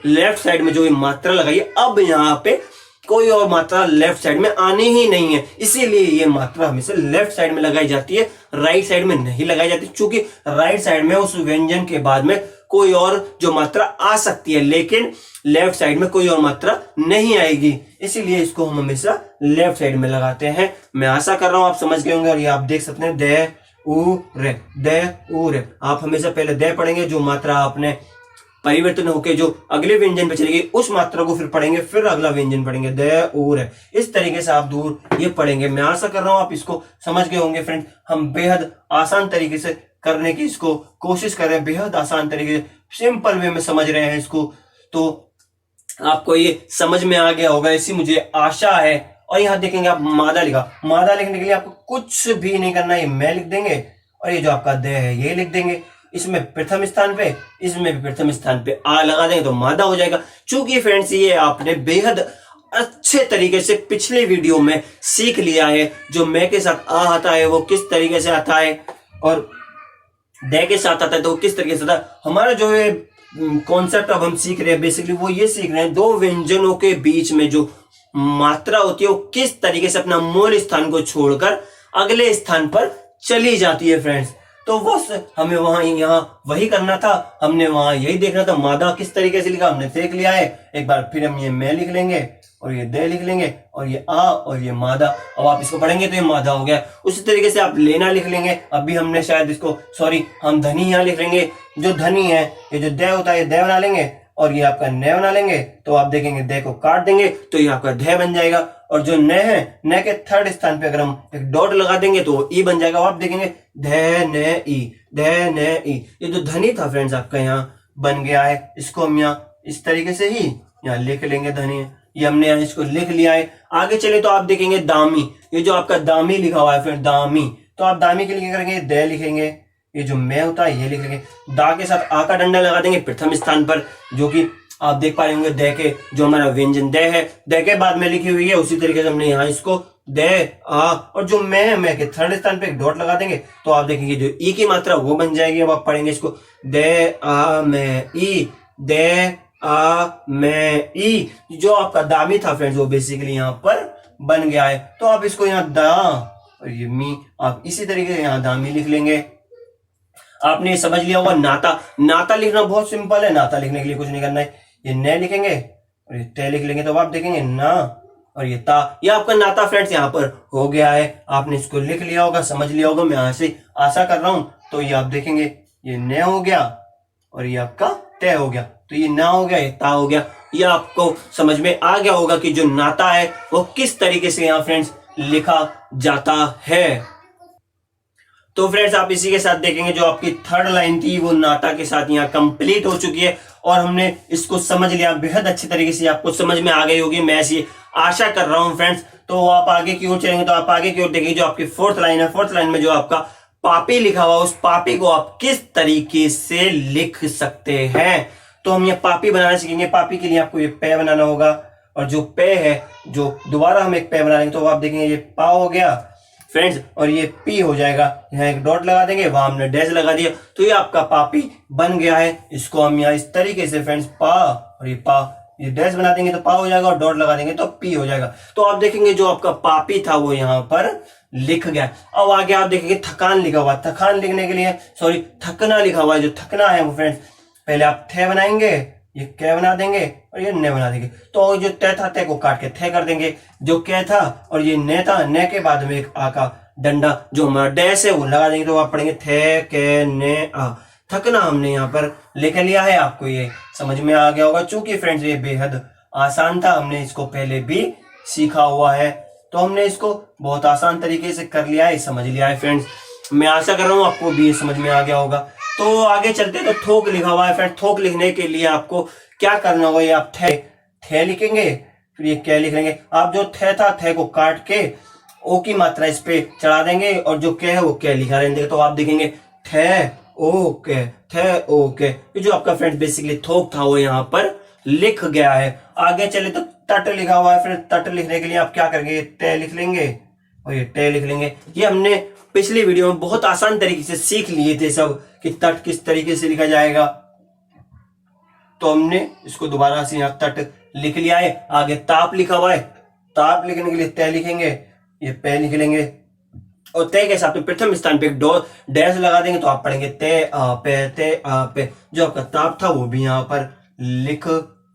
लेफ्ट साइड में जो ये मात्रा लगाई है, अब यहाँ पे कोई और मात्रा लेफ्ट साइड में आनी ही नहीं है, इसीलिए ये मात्रा हमेशा लेफ्ट साइड में लगाई जाती है, राइट साइड में नहीं लगाई जाती, क्योंकि राइट साइड में उस व्यंजन के बाद में कोई और जो मात्रा आ सकती है, लेकिन लेफ्ट साइड में कोई और मात्रा नहीं आएगी, इसीलिए इसको हम हमेशा लेफ्ट साइड में लगाते हैं। मैं आशा कर रहा हूं आप समझ गए होंगे। और ये आप देख सकते हैं दे ऊ रे, दे ऊ रे। आप हमेशा पहले दे पढ़ेंगे, जो मात्रा आपने परिवर्तन होकर जो अगले व्यंजन पे चलेगी उस मात्रा को फिर पढ़ेंगे, फिर अगला व्यंजन पढ़ेंगे दे ऊ रे। इस तरीके से आप दूर ये पढ़ेंगे। मैं आशा कर रहा हूं आप इसको समझ गए होंगे फ्रेंड। हम बेहद आसान तरीके से करने की इसको कोशिश कर रहे हैं, बेहद आसान तरीके से सिंपल वे में समझ रहे हैं इसको, तो आपको ये समझ में आ गया होगा ऐसी मुझे आशा है। और यहाँ देखेंगे आप मादा लिखा, मादा लिखने के लिए आपको कुछ भी नहीं करना है, मैं लिख देंगे और ये जो आपका दे है ये लिख देंगे। इसमें प्रथम स्थान पे, इसमें भी प्रथम स्थान पे आ लगा देंगे तो मादा हो जाएगा। चूंकि फ्रेंड्स ये आपने बेहद अच्छे तरीके से पिछले वीडियो में सीख लिया है, जो मैं के साथ आ आता है वो किस तरीके से आता है और दे के साथ आता है तो किस तरीके से आता है। हमारा जो है कॉन्सेप्ट अब हम सीख रहे हैं बेसिकली वो ये सीख रहे हैं, दो व्यंजनों के बीच में जो मात्रा होती है वो किस तरीके से अपना मूल स्थान को छोड़कर अगले स्थान पर चली जाती है फ्रेंड्स। तो वो हमें वहां यहाँ वही करना था, हमने वहां यही देखना था मादा किस तरीके से लिखा, हमने देख लिया है। एक बार फिर हम ये मैं लिख लेंगे और ये दे लिख लेंगे और ये आ और ये मादा। अब आप इसको पढ़ेंगे तो ये मादा हो गया। उसी तरीके से आप लेना लिख लेंगे। अभी हमने शायद इसको हम धनी यहाँ लिख लेंगे। जो धनी है ये जो दे होता है ये दे बना लेंगे और ये आपका न बना लेंगे। तो आप देखेंगे दे को काट देंगे तो ये आपका ध बन जाएगा। और जो न है, न के थर्ड स्थान पे अगर हम एक डॉट लगा देंगे तो ई बन जाएगा। आप देखेंगे ध न ई, ध न ई। ये जो धनी था फ्रेंड्स आपका यहाँ बन गया है। इसको हम यहाँ इस तरीके से ही यहाँ लिख लेंगे धनी। ये हमने यहाँ इसको लिख लिया है। आगे चले तो आप देखेंगे दामी, ये जो आपका दामी लिखा हुआ है फिर दामी, तो आप दामी के लिए करेंगे दे लिखेंगे। ये जो मैं होता है ये लिख लेंगे। दा के साथ आ का डंडा लगा देंगे प्रथम स्थान पर, जो कि आप देख पा रहे होंगे दे के जो हमारा व्यंजन दे है, दे के बाद में लिखी हुई है। उसी तरीके से हमने यहाँ इसको दे आ और जो मैं है मैं के थर्ड स्थान पे एक डॉट लगा देंगे तो आप देखेंगे जो ई की मात्रा वो बन जाएगी। अब आप पढ़ेंगे इसको दे आ मैं ई, दे आ मैं ई। जो आपका दामी था फ्रेंड्स वो बेसिकली यहाँ पर बन गया है। तो आप इसको यहाँ दा और ये मी, आप इसी तरीके से यहाँ दामी लिख लेंगे। आपने समझ लिया होगा नाता। नाता लिखना बहुत सिंपल है। नाता लिखने के लिए कुछ नहीं करना है। ये न लिखेंगे और ये ते लिख लेंगे तो आप देखेंगे ना और ये ता। ये आपका नाता फ्रेंड्स यहाँ पर हो गया है। आपने इसको लिख लिया होगा, समझ लिया होगा, मैं यहाँ से आशा कर रहा हूं। तो ये आप देखेंगे ये न हो गया और ये आपका तय हो गया। तो ये ना हो गया, ये ता हो गया। ये आपको समझ में आ गया होगा कि जो नाता है वो किस तरीके से यहाँ फ्रेंड्स लिखा जाता है। तो फ्रेंड्स आप इसी के साथ देखेंगे जो आपकी थर्ड लाइन थी वो नाटा के साथ यहाँ कंप्लीट हो चुकी है और हमने इसको समझ लिया। बेहद अच्छी तरीके से आपको समझ में आ गई होगी, मैं ऐसी आशा कर रहा हूं फ्रेंड्स। तो आप आगे की ओर चलेंगे तो आप आगे की ओर देखिए जो आपकी फोर्थ लाइन है, फोर्थ लाइन में जो आपका पापी लिखा हुआ उस पापी को आप किस तरीके से लिख सकते हैं। तो हम ये पापी बनाना सीखेंगे। पापी के लिए आपको ये पे बनाना होगा और जो पे है जो दोबारा हम एक पे बना लेंगे तो आप देखेंगे ये पा हो गया फ्रेंड्स और ये पी हो जाएगा। यहाँ एक डॉट लगा देंगे, वहां हमने डैश लगा दिया तो ये आपका पापी बन गया है। इसको हम यहाँ इस तरीके से फ्रेंड्स पा और ये पा, ये डैश बना देंगे तो पा हो जाएगा और डॉट लगा देंगे तो पी हो जाएगा। तो आप देखेंगे जो आपका पापी था वो यहाँ पर लिख गया। अब आगे आप देखेंगे थकान लिखा हुआ, थकान लिखने के लिए सॉरी थकना लिखा हुआ है। जो थकना है वो फ्रेंड्स पहले आप थे बनाएंगे, ये कै बना देंगे और ये ने बना देंगे। तो जो तय था तय को काट के थे कर देंगे, जो कै था और ये ने था, ने के बाद में एक आ का डंडा जो हमारा डैश है वो लगा देंगे तो आप पढ़ेंगे थे के ने आ। थकना हमने यहाँ पर लिख लिया है, आपको ये समझ में आ गया होगा। चूंकि फ्रेंड्स ये बेहद आसान था, हमने इसको पहले भी सीखा हुआ है तो हमने इसको बहुत आसान तरीके से कर लिया है, समझ लिया है फ्रेंड्स। मैं आशा कर रहा हूँ आपको भी ये समझ में आ गया होगा। तो आगे चलते तो थोक लिखा हुआ है फ्रेंड। थोक लिखने के लिए आपको क्या करना होगा, ये आप थे लिखेंगे फिर ये क्या लिख लेंगे। आप जो थे था थे को काट के ओ की मात्रा इस पे चढ़ा देंगे और जो के है वो क्या लिखा रहेंगे तो आप देखेंगे थे ओके थे ओके। ये जो आपका फ्रेंड बेसिकली थोक था वो यहाँ पर लिख गया है। आगे चले तो तट लिखा हुआ है। फिर तट लिखने के लिए आप क्या करेंगे, तय लिख लेंगे और ये टे लिख लेंगे। ये हमने पिछली वीडियो में बहुत आसान तरीके से सीख लिए थे सब कि तट किस तरीके से लिखा जाएगा। तो हमने इसको दोबारा से यहाँ तट लिख लिया है। आगे ताप लिखा हुआ है, ताप लिखने के लिए तय लिखेंगे, ये पे लिख लेंगे और तय के साथ में प्रथम स्थान पे एक डैश लगा देंगे तो आप पढ़ेंगे ते आ पे। जो आपका ताप था वो भी यहाँ पर लिख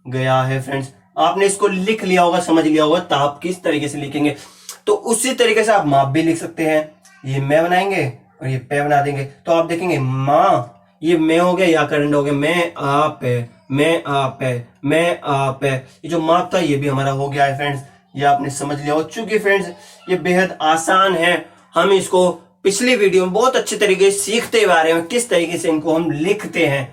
गया है फ्रेंड्स। आपने इसको लिख लिया होगा, समझ लिया होगा ताप किस तरीके से लिखेंगे। तो उसी तरीके से आप माप भी लिख सकते हैं। ये मैं बनाएंगे और ये पे बना देंगे तो आप देखेंगे माँ, ये मैं हो गया, या करंट हो गया मैं आ पे, मैं आ पे, मैं आ पे। ये जो माप था ये भी हमारा हो गया है फ्रेंड्स, ये आपने समझ लिया हो। चूंकि फ्रेंड्स ये बेहद आसान है, हम इसको पिछली वीडियो में बहुत अच्छे तरीके से सीखते हुए आ रहे हैं किस तरीके से इनको हम लिखते हैं।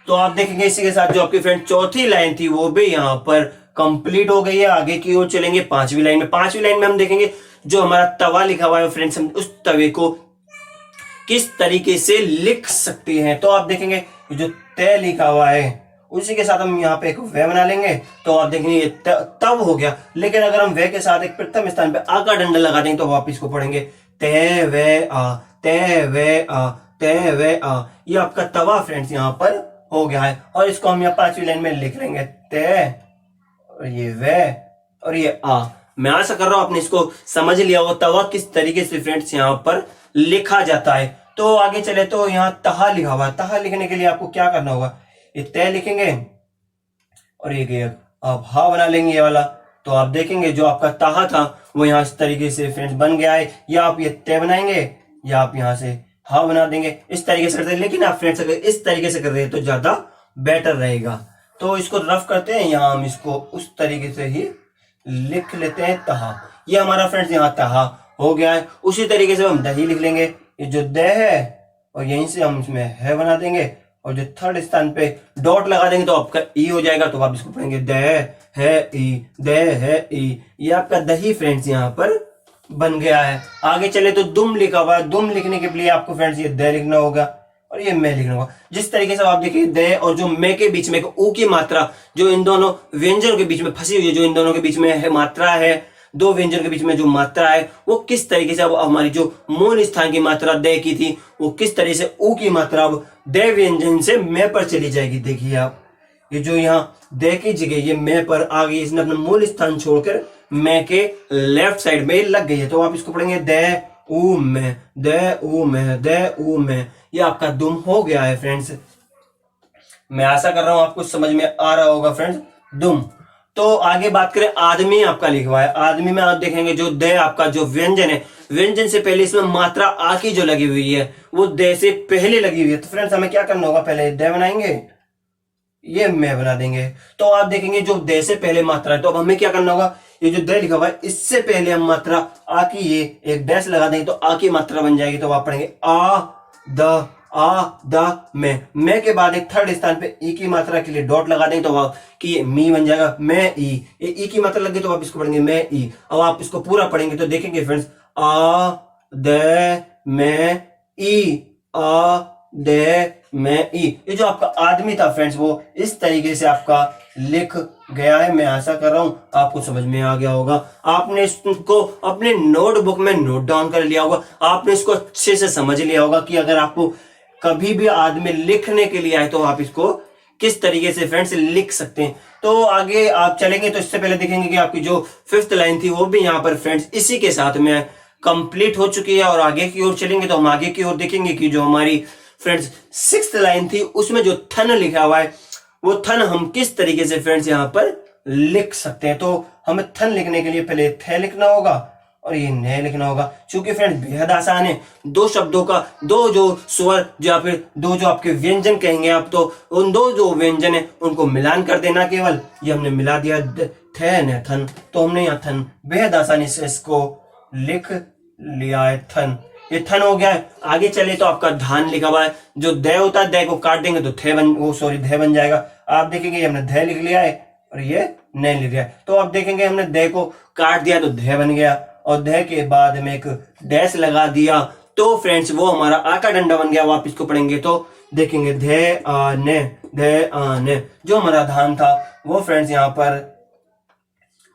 तो आप देखेंगे इसी के साथ जो आपकी फ्रेंड चौथी लाइन थी वो भी यहाँ पर कंप्लीट हो गई है। आगे की ओर चलेंगे पांचवी लाइन में। पांचवी लाइन में हम देखेंगे जो हमारा तवा लिखा हुआ है फ्रेंड्स, हम उस तवे को किस तरीके से लिख सकते हैं। तो आप देखेंगे जो तय लिखा हुआ है उसी के साथ हम यहाँ पे एक वे बना लेंगे तो आप देखेंगे ये तब हो गया। लेकिन अगर हम वे के साथ एक प्रथम स्थान पे आ का डंडा लगा देंगे तो वापिस को पढ़ेंगे ते वे आ, ते वे आ, ते वे आ। ये आपका तवा फ्रेंड्स यहाँ पर हो गया है और इसको हम यहाँ पांचवी लाइन में लिख लेंगे ते और ये वे और ये आ। मैं आशा कर रहा हूं आपने इसको समझ लिया होगा तवा किस तरीके से फ्रेंड्स यहाँ पर लिखा जाता है। तो आगे चले तो यहाँ तहा लिखा हुआ है। तहा लिखने के लिए आपको क्या करना होगा, ये तय लिखेंगे और ये आप हा बना लेंगे ये वाला। तो आप देखेंगे जो आपका तहा था वो यहाँ इस तरीके से फ्रेंड्स बन गया है। या आप ये तय बनाएंगे या आप यहाँ से हा बना देंगे, इस तरीके से करते हैं। लेकिन आप फ्रेंड्स अगर इस तरीके से कर रहे हैं तो ज्यादा बेटर रहेगा। तो इसको रफ करते हैं, यहाँ हम इसको उस तरीके से ही लिख लेते हैं तहा। ये हमारा फ्रेंड्स यहाँ तहा हो गया है। उसी तरीके से हम दही लिख लेंगे। ये जो द है और यहीं से हम इसमें है बना देंगे और जो थर्ड स्थान पे डॉट लगा देंगे तो आपका ई हो जाएगा। तो आप इसको पढ़ेंगे द है ई, द है ई। ये आपका दही फ्रेंड्स यहाँ पर बन गया है। आगे चले तो दुम लिखा हुआ है। दुम लिखने के लिए आपको फ्रेंड्स ये द लिखना होगा और ये मैं लिखना होगा। जिस तरीके से आप देखिए दे और जो मैं के बीच में ऊ की मात्रा जो इन दोनों व्यंजनों के बीच में फंसी हुई है, जो इन दोनों के बीच में है मात्रा है, दो व्यंजन के बीच में जो मात्रा है वो किस तरीके से अब हमारी जो मूल स्थान की मात्रा दे की थी वो किस तरीके से ऊ की मात्रा अब दे व्यंजन से मैं पर चली जाएगी। देखिए आप ये जो यहाँ दे की जगह ये मैं पर आ गई, इसने अपना मूल स्थान छोड़कर मैं के लेफ्ट साइड में लग गई है। तो आप इसको पढ़ेंगे दे ऊ में, दे ऊ में, दे ऊ में। ये आपका दुम हो गया है फ्रेंड्स। मैं आशा कर रहा हूं आपको समझ में आ रहा होगा फ्रेंड्स दुम। तो आगे बात करें आदमी आपका लिखा हुआ है। आदमी में आप देखेंगे जो दे आपका जो व्यंजन है, व्यंजन से पहले इसमें मात्रा आ की जो लगी हुई है वो दे से पहले लगी हुई है। तो फ्रेंड्स हमें क्या करना होगा, पहले दे बनाएंगे, ये मैं बना देंगे। तो आप देखेंगे जो दे से पहले मात्रा है तो अब हमें क्या करना होगा, ये जो द लिखा हुआ है इससे पहले हम मात्रा आ की ये एक डैश लगा देंगे तो आ की मात्रा बन जाएगी। तो आप पढ़ेंगे आ द मैं के बाद एक थर्ड स्थान पे ई की मात्रा के लिए डॉट लगा देंगे तो आप कि ये मी बन जाएगा, मैं ई की मात्रा लग गई तो आप इसको पढ़ेंगे मैं ई। अब आप इसको पूरा पढ़ेंगे तो देखेंगे फ्रेंड्स आ द मैं ई, आ दे मैं ई। ये जो आपका आदमी था फ्रेंड्स वो इस तरीके से आपका लिख गया है। मैं आशा कर रहा हूं आपको समझ में आ गया होगा। आपने इसको अपने नोटबुक में नोट डाउन कर लिया होगा, आपने इसको अच्छे से समझ लिया होगा कि अगर आपको कभी भी आदमी लिखने के लिए आए तो आप इसको किस तरीके से फ्रेंड्स लिख सकते हैं। तो आगे आप चलेंगे तो इससे पहले देखेंगे कि आपकी जो 5th लाइन थी वो भी यहाँ पर फ्रेंड्स इसी के साथ में कंप्लीट हो चुकी है। और आगे की ओर चलेंगे तो हम आगे की ओर देखेंगे कि जो हमारी फ्रेंड्स 6th लाइन थी उसमें जो थन लिखा हुआ है वो थन हम किस तरीके से फ्रेंड्स यहाँ पर लिख सकते हैं। तो हमें थन लिखने के लिए पहले थे लिखना होगा और ये न लिखना होगा। क्योंकि फ्रेंड्स बेहद आसान है, दो शब्दों का दो जो स्वर या फिर दो जो आपके व्यंजन कहेंगे आप, तो उन दो जो व्यंजन है उनको मिलान कर देना। केवल ये हमने मिला दिया थे न थन, तो हमने यहाँ थन बेहद आसानी से इसको लिख लिया है थन। ये थन हो गया है। आगे चले तो आपका धान लिखा हुआ है, जो द होता है द को काट देंगे तो ध बन जाएगा। आप देखेंगे हमने ध लिख लिया है और ये न लिख लिया है। तो आप देखेंगे हमने द को काट दिया तो ध बन गया और ध के बाद में एक डैश लगा दिया तो फ्रेंड्स वो हमारा आ का डंडा बन गया। आप इसको पढ़ेंगे तो देखेंगे ध आ न, जो हमारा धान था वो फ्रेंड्स यहाँ पर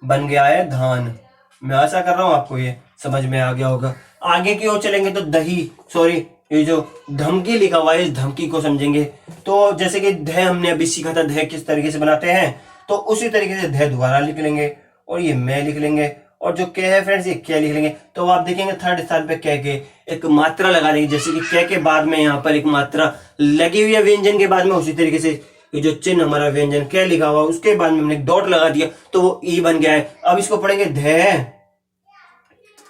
बन गया है धान। मैं आशा कर रहा हूं आपको ये समझ में आ गया होगा। आगे की ओर चलेंगे तो ये जो धमकी लिखा हुआ है इस धमकी को समझेंगे। तो जैसे कि ध हमने अभी सीखा था ध किस तरीके से बनाते हैं, तो उसी तरीके से ध दोबारा लिख लेंगे और ये मैं लिख लेंगे और जो क है फ्रेंड्स ये क्या लिख लेंगे। तो आप देखेंगे थर्ड स्थान पे क के एक मात्रा लगा देंगे, जैसे कि क के बाद में यहाँ पर एक मात्रा लगी हुई है व्यंजन के बाद में, उसी तरीके से ये जो चिन्ह हमारा व्यंजन क्या लिखा हुआ उसके बाद में हमने डॉट लगा दिया तो वो ई बन गया है। अब इसको पढ़ेंगे ध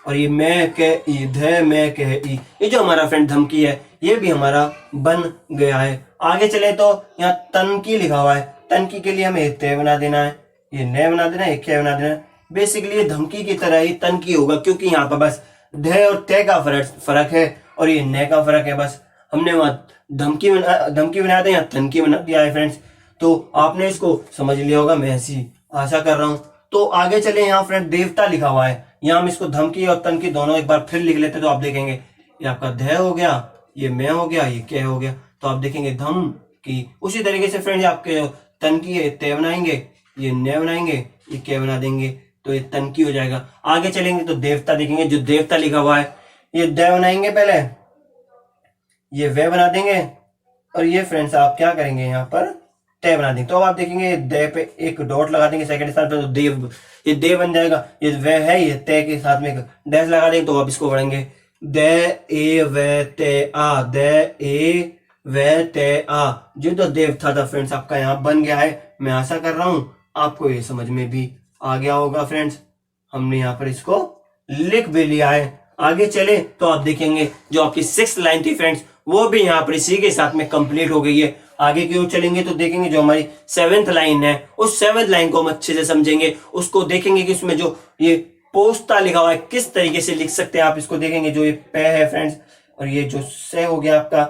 और ये मैं के ई, ध मैं के ई। ये जो हमारा फ्रेंड धमकी है ये भी हमारा बन गया है। आगे चले तो यहाँ तनकी लिखा हुआ है, तनकी के लिए हमें ते बना देना है, ये न बना देना है, क्या बना देना है। बेसिकली ये धमकी की तरह ही तनकी होगा, क्योंकि यहाँ पर बस ध और ते का फर्क है और ये न का फर्क है। बस हमने वहां धमकी बना दिया, यहाँ तनकी बना दिया है फ्रेंड्स। तो आपने इसको समझ लिया होगा, मैं ऐसी आशा कर रहा हूँ। तो आगे चले यहाँ फ्रेंड देवता लिखा हुआ है, यहाँ हम इसको धमकी और तनकी दोनों एक बार फिर लिख लेते तो आप देखेंगे ये आपका ध हो गया, ये मैं हो गया, ये क्या हो गया। तो आप देखेंगे धम की। उसी तरीके से फ्रेंड आपके तनकी है ते बनाएंगे, ये न बनाएंगे, ये क्या बना देंगे तो ये तनकी हो जाएगा। आगे चलेंगे तो देवता देखेंगे, जो देवता लिखा हुआ है ये द बनाएंगे, पहले ये वे बना देंगे और ये फ्रेंड्स आप क्या करेंगे यहाँ पर ते बना देंगे। तो आप देखेंगे दे पे एक डॉट लगा देंगे सेकंड स्थान पे तो देव, ये दे बन जाएगा। ये वे है, ये ते के साथ में एक डैश लगा देंगे तो आप इसको पढ़ेंगे द ए वे ते आ, द ए वे ते आ। जो तो देव था फ्रेंड्स आपका यहाँ बन गया है। मैं आशा कर रहा हूँ आपको ये समझ में भी आ गया होगा फ्रेंड्स। हमने यहाँ पर इसको लिख भी लिया है। आगे चले तो आप देखेंगे जो आपकी 6th लाइन थी फ्रेंड्स वो भी यहाँ पर इसी के साथ में कंप्लीट हो गई है। आगे की ओर चलेंगे तो देखेंगे जो हमारी 7th लाइन है उस 7th लाइन को हम अच्छे से समझेंगे। उसको देखेंगे कि उसमें जो ये पोस्ता लिखा हुआ है किस तरीके से लिख सकते हैं। आप इसको देखेंगे जो ये पे है फ्रेंड्स और ये जो से हो गया आपका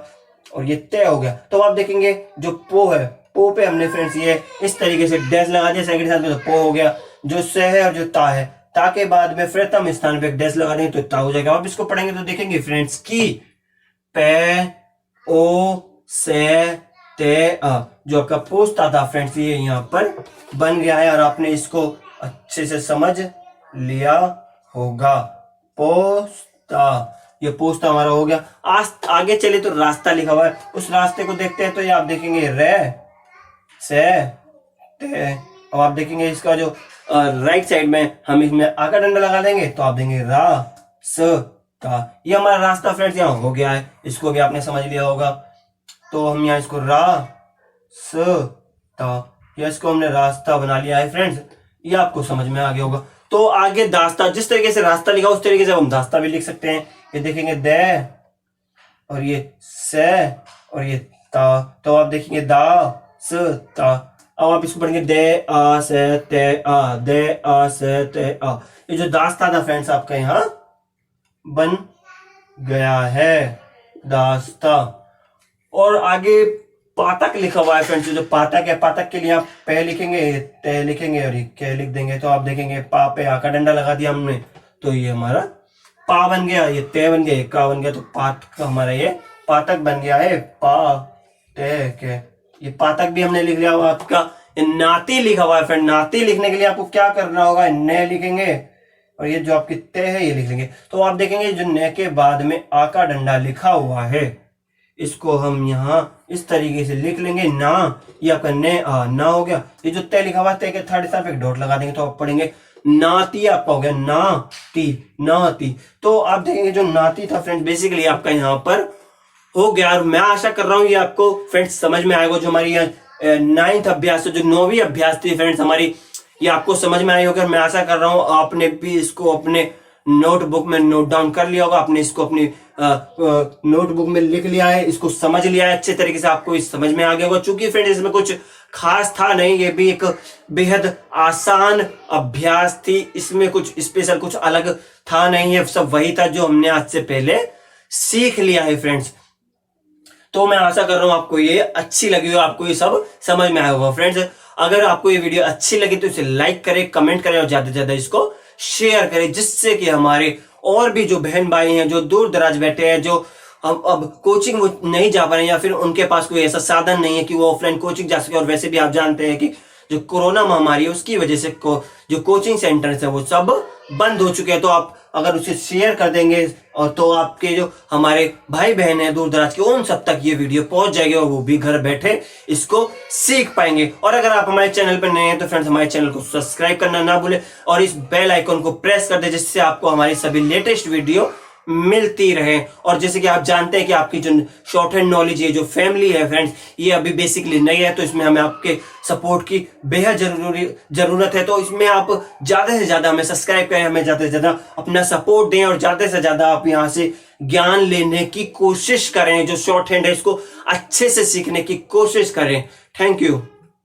और ये तय हो गया। तो आप देखेंगे जो पो है, पो पे हमने फ्रेंड्स ये इस तरीके से डैश लगा दिया सेकंड स्थान पे तो पो हो गया। जो से है और जो ता है, ता के बाद में प्रथम स्थान पे एक डैश लगा देंगे तो ता हो जाएगा। आप इसको पढ़ेंगे तो देखेंगे फ्रेंड्स की पे ओ से ते आ, जो आपका पोस्ता था फ्रेंड्स ये यहाँ पर बन गया है और आपने इसको अच्छे से समझ लिया होगा। पोस्ता, ये पोस्ता हमारा हो गया। आगे चले तो रास्ता लिखा हुआ है, उस रास्ते को देखते हैं तो ये आप देखेंगे रे से ते। अब आप देखेंगे इसका जो राइट साइड में हम इसमें आ का डंडा लगा देंगे तो आप देंगे रा स ता। ये हमारा रास्ता फ्रेंड्स यहाँ हो गया है, इसको भी आपने समझ लिया होगा। तो हम यहाँ इसको रा स ता, या इसको हमने रास्ता बना लिया है फ्रेंड्स। ये आपको समझ में आ गया होगा। तो आगे दास्ता, जिस तरीके से रास्ता लिखा उस तरीके से हम दास्ता भी लिख सकते हैं। ये देखेंगे दे और ये से और ये ता, तो आप देखेंगे दा स ता। अब आप इसको पढ़ेंगे दे आ से ते आ, दे आ से ते आ। ये जो दास्ता था फ्रेंड्स आपका यहाँ बन गया है, दास्ता। और आगे पातक लिखा हुआ है फ्रेंड्स। जो पातक है, पातक के लिए आप पे लिखेंगे, ते लिखेंगे और ये के लिख देंगे, तो आप देखेंगे पा पे आ का डंडा लगा दिया हमने, तो ये हमारा पा बन गया, ये ते बन गया, का बन गया, तो पातक हमारा ये पातक बन गया है, पा ते के। ये पातक भी हमने लिख लिया हुआ। आपका नाती लिखा हुआ है फ्रेंड। नाती लिखने के लिए आपको क्या करना होगा, ने लिखेंगे और ये जो आपकी ते है ये लिख लेंगे। तो आप देखेंगे जो ने के बाद में आ का डंडा लिखा हुआ है, इसको हम यहाँ इस तरीके से लिख लेंगे ना। ये आपका ने आ ना हो गया। ये जो ते लिखा हुआ है, ते के थर्ड तरफ एक डॉट लगा देंगे, तो आप पढ़ेंगे नाती। आपका हो गया नाती, नाती। तो आप देखेंगे जो नाती था फ्रेंड्स, बेसिकली आपका यहाँ पर हो गया। और मैं आशा कर रहा हूँ ये आपको फ्रेंड्स समझ में आएगा। जो हमारी 9th अभ्यास, जो 9वीं अभ्यास थी फ्रेंड्स हमारी, ये आपको समझ में आई होगी। और मैं आशा कर रहा हूँ आपने भी इसको अपने नोटबुक में नोट डाउन कर लिया होगा, आपने इसको अपनी नोटबुक में लिख लिया है, इसको समझ लिया है अच्छे तरीके से, आपको इस समझ में आ गया होगा। चूंकि फ्रेंड्स इसमें कुछ खास था नहीं, ये भी एक बेहद आसान अभ्यास थी, इसमें कुछ स्पेशल कुछ अलग था नहीं, ये सब वही था जो हमने आज से पहले सीख लिया है फ्रेंड्स। तो मैं आशा कर रहा हूं आपको ये अच्छी लगी हो, आपको ये सब समझ में आया होगा फ्रेंड्स। अगर आपको ये वीडियो अच्छी लगी तो इसे लाइक करें, कमेंट करें और ज्यादा से ज्यादा इसको शेयर करें, जिससे कि हमारे और भी जो बहन भाई हैं जो दूर दराज बैठे हैं, जो अब कोचिंग नहीं जा पा रहे हैं या फिर उनके पास कोई ऐसा साधन नहीं है कि वो ऑफलाइन कोचिंग जा सके। और वैसे भी आप जानते हैं कि जो कोरोना महामारी है उसकी वजह से जो कोचिंग सेंटर्स है वो सब बंद हो चुके हैं। तो आप अगर उसे शेयर कर देंगे और तो आपके जो हमारे भाई बहन है दूर दराज के, उन सब तक ये वीडियो पहुंच जाएगी और वो भी घर बैठे इसको सीख पाएंगे। और अगर आप हमारे चैनल पर नए हैं तो फ्रेंड्स हमारे चैनल को सब्सक्राइब करना ना भूले और इस बेल आइकन को प्रेस कर दे, जिससे आपको हमारी सभी लेटेस्ट वीडियो मिलती रहे। और जैसे कि आप जानते हैं कि आपकी जो शॉर्ट हैंड नॉलेज है, जो फैमिली है फ्रेंड्स, ये अभी बेसिकली नई है, तो इसमें हमें आपके सपोर्ट की बेहद जरूरत है। तो इसमें आप ज्यादा से ज्यादा हमें सब्सक्राइब करें, हमें ज्यादा से ज्यादा अपना सपोर्ट दें और ज्यादा से ज्यादा आप यहाँ से ज्ञान लेने की कोशिश करें। जो शॉर्ट हैंड है इसको अच्छे से सीखने की कोशिश करें। Thank you.